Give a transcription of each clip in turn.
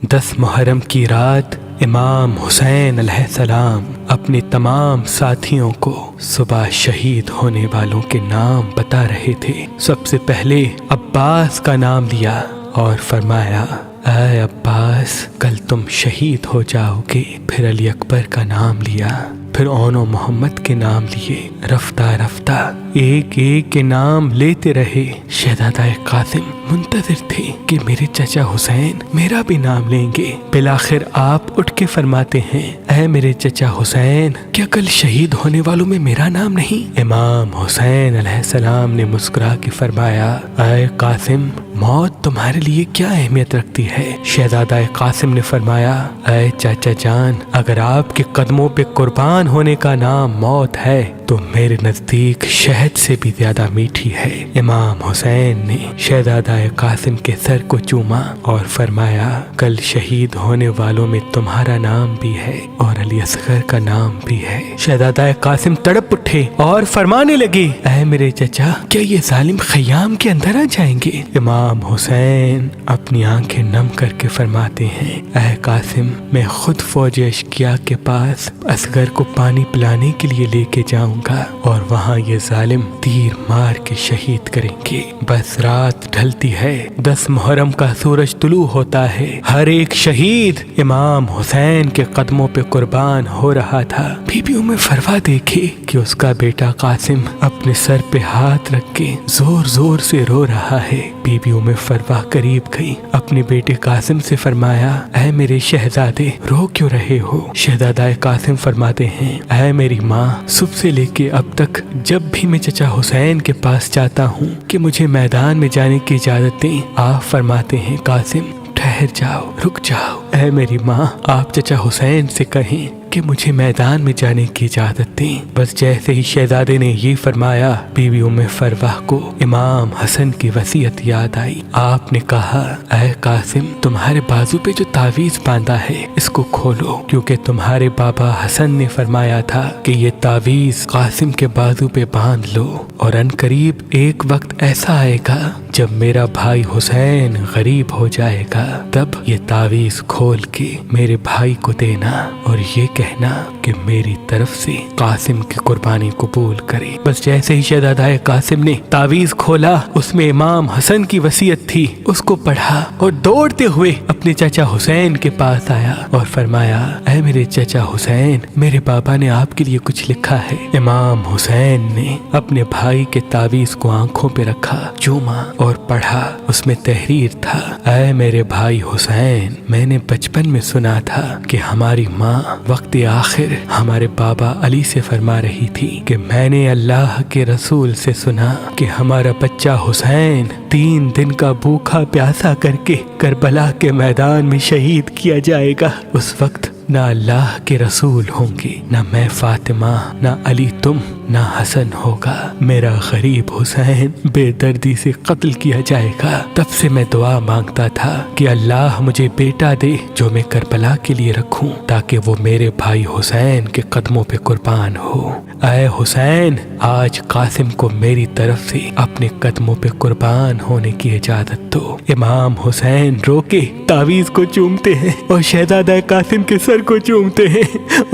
10 محرم کی رات امام حسین علیہ السلام اپنے تمام ساتھیوں کو صبح شہید ہونے والوں کے نام بتا رہے تھے۔ سب سے پہلے عباس کا نام لیا اور فرمایا، اے عباس کل تم شہید ہو جاؤ گے۔ پھر علی اکبر کا نام لیا، پھر اون و محمد کے نام لیے۔ رفتہ رفتہ ایک ایک کے نام لیتے رہے۔ شہزادہ قاسم منتظر تھے کہ میرے چچا حسین میرا بھی نام لیں گے۔ بالآخر آپ اٹھ کے فرماتے ہیں، اے میرے چچا حسین کیا کل شہید ہونے والوں میں میرا نام نہیں؟ امام حسین علیہ السلام نے مسکرا کے فرمایا، اے قاسم موت تمہارے لیے کیا اہمیت رکھتی ہے؟ شہزادہ قاسم نے فرمایا، اے چاچا جان اگر آپ کے قدموں پہ قربان ہونے کا نام موت ہے تو میرے نزدیک شہد سے بھی زیادہ میٹھی ہے۔ امام حسین نے شہزادہ قاسم کے سر کو چوما اور فرمایا، کل شہید ہونے والوں میں تمہارا نام بھی ہے اور علی اصغر کا نام بھی ہے۔ شہزادہ قاسم تڑپ اٹھے اور فرمانے لگے، اے میرے چچا کیا یہ ظالم خیام کے اندر آ جائیں گے؟ امام حسین اپنی آنکھیں نم کر کے فرماتے ہیں، اے قاسم میں خود فوج اشقیا کے پاس اصغر کو پانی پلانے کے لیے لے کے جاؤں گا اور وہاں یہ ظالم تیر مار کے شہید کریں گے۔ بس رات ڈھلتی ہے، 10 محرم کا سورج طلوع ہوتا ہے۔ ہر ایک شہید امام حسین کے قدموں پہ قربان ہو رہا تھا۔ بی بی ام فروا دیکھے کہ اس کا بیٹا قاسم اپنے سر پہ ہاتھ رکھ کے زور زور سے رو رہا ہے۔ بی بی ام فروا قریب گئی، اپنے بیٹے قاسم سے فرمایا، اے میرے شہزادے رو کیوں رہے ہو؟ شہزادہ قاسم فرماتے ہیں، اے میری ماں صبح سے لے کے اب تک جب بھی میں چچا حسین کے پاس جاتا ہوں کہ مجھے میدان میں جانے کی اجازت دیں، آپ فرماتے ہیں قاسم ٹھہر جاؤ، رک جاؤ۔ اے میری ماں آپ چچا حسین سے کہیں کہ مجھے میدان میں جانے کی اجازت دیں۔ بس جیسے ہی شہزادے نے یہ فرمایا، بی بی ام فروا کو امام حسن کی وصیت یاد آئی۔ آپ نے کہا، اے قاسم تمہارے بازو پہ جو تعویذ باندھا ہے اس کو کھولو، کیونکہ تمہارے بابا حسن نے فرمایا تھا کہ یہ تعویذ قاسم کے بازو پہ باندھ لو اور ان قریب ایک وقت ایسا آئے گا جب میرا بھائی حسین غریب ہو جائے گا، تب یہ تعویذ کھول کے میرے بھائی کو دینا اور یہ کہنا کہ میری طرف سے قاسم کی قربانی قبول کرے۔ بس جیسے ہی شہزادہ قاسم نے تعویذ کھولا، اس میں امام حسن کی وصیت تھی، اس کو پڑھا اور دوڑتے ہوئے اپنے چچا حسین کے پاس آیا اور فرمایا، اے میرے چچا حسین میرے بابا نے آپ کے لیے کچھ لکھا ہے۔ امام حسین نے اپنے بھائی کے تعویذ کو آنکھوں پہ رکھا، چوما اور پڑھا۔ اس میں تحریر تھا، اے میرے بھائی حسین میں نے بچپن میں سنا تھا کہ ہماری ماں وقت آخر ہمارے بابا علی سے فرما رہی تھی کہ میں نے اللہ کے رسول سے سنا کہ ہمارا بچہ حسین 3 دن کا بھوکا پیاسا کر کے کربلا کے میدان میں شہید کیا جائے گا۔ اس وقت نہ اللہ کے رسول ہوں گے، نہ میں فاطمہ، نہ علی تم، نہ حسن ہوگا۔ میرا غریب حسین بے دردی سے قتل کیا جائے گا۔ تب سے میں دعا مانگتا تھا کہ اللہ مجھے بیٹا دے جو میں کربلا کے لیے رکھوں تاکہ وہ میرے بھائی حسین کے قدموں پہ قربان ہو۔ اے حسین آج قاسم کو میری طرف سے اپنے قدموں پہ قربان ہونے کی اجازت دو۔ امام حسین رو کے تعویذ کو چومتے ہیں اور شہزادہ قاسم کے سر کو چومتے ہیں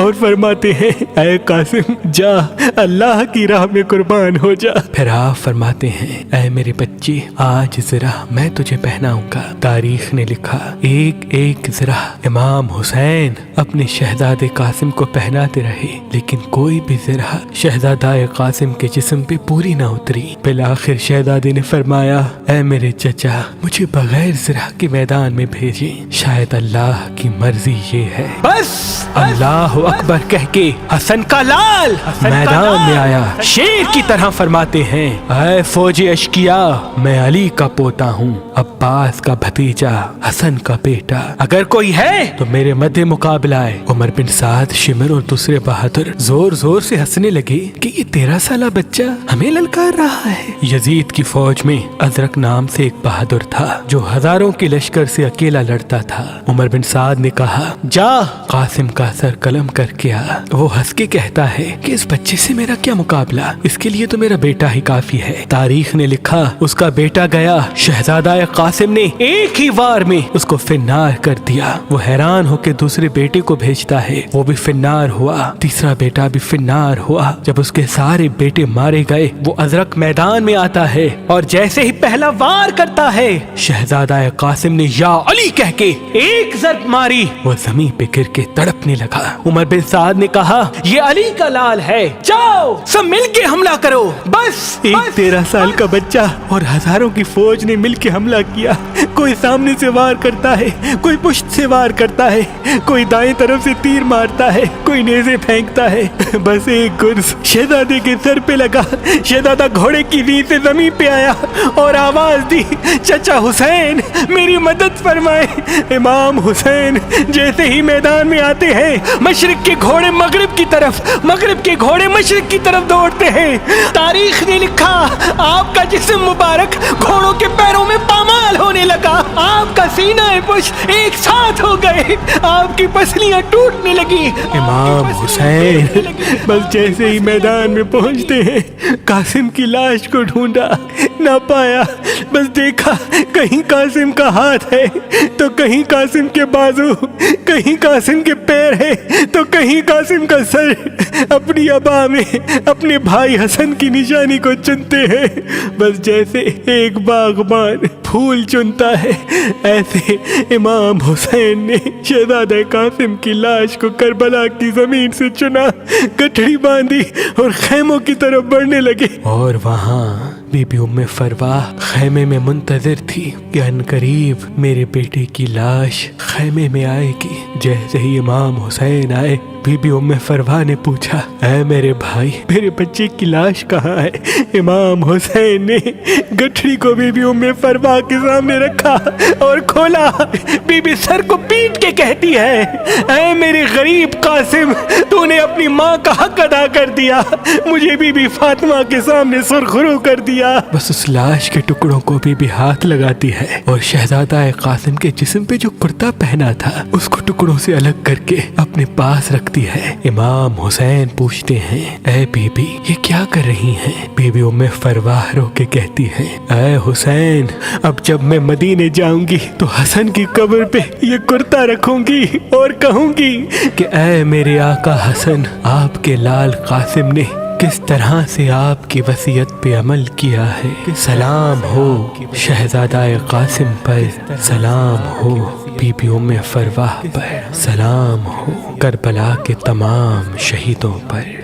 اور فرماتے ہیں، اے قاسم جا اللہ کی راہ میں قربان ہو جا۔ پھر آپ فرماتے ہیں، اے میرے بچے آج ذرا میں تجھے پہناؤں گا۔ تاریخ نے لکھا ایک ایک ذرا امام حسین اپنے شہزادے قاسم کو پہناتے رہے، لیکن کوئی بھی ذرا شہزادہ قاسم کے جسم پہ پوری نہ اتری۔ بالآخر شہزادے نے فرمایا، اے میرے چچا مجھے بغیر ذرا کے میدان میں بھیجیں، شاید اللہ کی مرضی یہ ہے۔ بس اللہ اکبر کہہ کے حسن کا لال میدان میں آیا، شیر کی طرح فرماتے ہیں، اے فوج اشقیا میں علی کا پوتا ہوں، عباس کا بھتیجا، حسن کا بیٹا، اگر کوئی ہے تو میرے مد مقابلہ ہے۔ عمر بن سعد، شمر اور دوسرے بہادر زور زور سے ہنسنے لگے کہ یہ 13 سالہ بچہ ہمیں للکار رہا ہے۔ یزید کی فوج میں ازرق نام سے ایک بہادر تھا جو ہزاروں کے لشکر سے اکیلا لڑتا تھا۔ عمر بن سعد نے کہا، جا قاسم کا سر قلم کر کیا۔ وہ ہنس کے کہتا ہے کہ اس بچے سے میرا کیا مقابلہ، اس کے لیے تو میرا بیٹا ہی کافی ہے۔ تاریخ نے لکھا اس کا بیٹا گیا، شہزادہ قاسم نے ایک ہی وار میں اس کو فنار کر دیا۔ وہ حیران ہو کے دوسرے بیٹے کو بھیجتا ہے، وہ بھی فنار ہوا، تیسرا بیٹا بھی فنار ہوا۔ جب اس کے سارے بیٹے مارے گئے، وہ ازرق میدان میں آتا ہے اور جیسے ہی پہلا وار کرتا ہے، شہزادہ قاسم نے یا علی کہہ کے ایک ضرب ماری، وہ زمین پہ گر کے تڑپنے لگا۔ عمر بن سعد نے کہا یہ علی کا لال ہے، جاؤ سب مل کے حملہ کرو۔ بس ایک 13 سال کا بچہ اور ہزاروں کی فوج نے مل کے حملہ کیا۔ کوئی سامنے سے وار کرتا ہے، کوئی پشت سے وار کرتا ہے، کوئی دائیں طرف سے تیر مارتا ہے، کوئی نیزے پھینکتا ہے۔ بس ایک گرز شہزادے کے سر پہ لگا۔ شہزادہ گھوڑے کی ریت سے زمین پہ آیا اور آواز دی، چچا حسین میری مدد فرمائے۔ امام حسین جیسے ہی میدان میں آتے ہیں، مشرق کے گھوڑے مغرب کی طرف، مغرب کے گھوڑے مشرق کی طرف دوڑتے ہیں۔ تاریخ نے لکھا آپ کا جسم مبارک گھوڑوں کے پیروں میں پامال ہونے لگا، آپ کا سینہ پشت ایک ساتھ ہو گئے، آپ کی پسلیاں ٹوٹنے لگی۔ امام حسین بس جیسے ہی میدان میں پہنچتے ہیں، قاسم کی لاش کو ڈھونڈا، نہ پایا۔ بس دیکھا کہیں قاسم کا ہاتھ ہے تو کہیں قاسم کے بازو، کہیں قاسم کے پیر ہے تو کہیں قاسم کا سر۔ اپنی ابا میں اپنے بھائی حسن کی نشانی کو چنتے ہیں، بس جیسے ایک باغبان پھول چنتا ہے، ایسے امام حسین نے شہزادہ قاسم کی لاش کو کربلا کی زمین سے چنا، گٹھڑی باندھی اور خیموں کی طرف بڑھنے لگے۔ اور وہاں بی بی ام فرواہ خیمے میں منتظر تھی کہ عنقریب میرے بیٹے کی لاش خیمے میں آئے گی۔ جیسے ہی امام حسین آئے، بی بی ام فرواہ نے پوچھا اے میرے بھائی، میرے بچے کی لاش کہاں ہے؟ امام حسین نے گٹھڑی کو بی بی ام فرواہ کے سامنے رکھا اور کھولا۔ بی بی سر کو پیٹ کے کہتی ہے اے میرے غریب قاسم، تو نے اپنی ماں کا حق ادا کر دیا، مجھے بی بی فاطمہ کے سامنے سرخرو کر دیا۔ بس اس لاش کے ٹکڑوں کو بی بی ہاتھ لگاتی ہے اور شہزادہ قاسم کے جسم پہ جو کرتا پہنا تھا اس کو ٹکڑوں سے الگ کر کے اپنے پاس رکھتی ہے۔ امام حسین پوچھتے ہیں اے بی بی یہ کیا کر رہی ہیں؟ بی بی ام فرواہ رو کے کہتی ہے اے حسین، اب جب میں مدینے جاؤں گی تو حسن کی قبر پہ یہ کرتا رکھوں گی اور کہوں گی کہ اے میرے آقا حسن، آپ کے لال قاسم نے کس طرح سے آپ کی وصیت پہ عمل کیا ہے۔ سلام ہو شہزادہ قاسم پر، سلام ہو بی بی ام فرواہ پر، سلام ہو کربلا کے تمام شہیدوں پر۔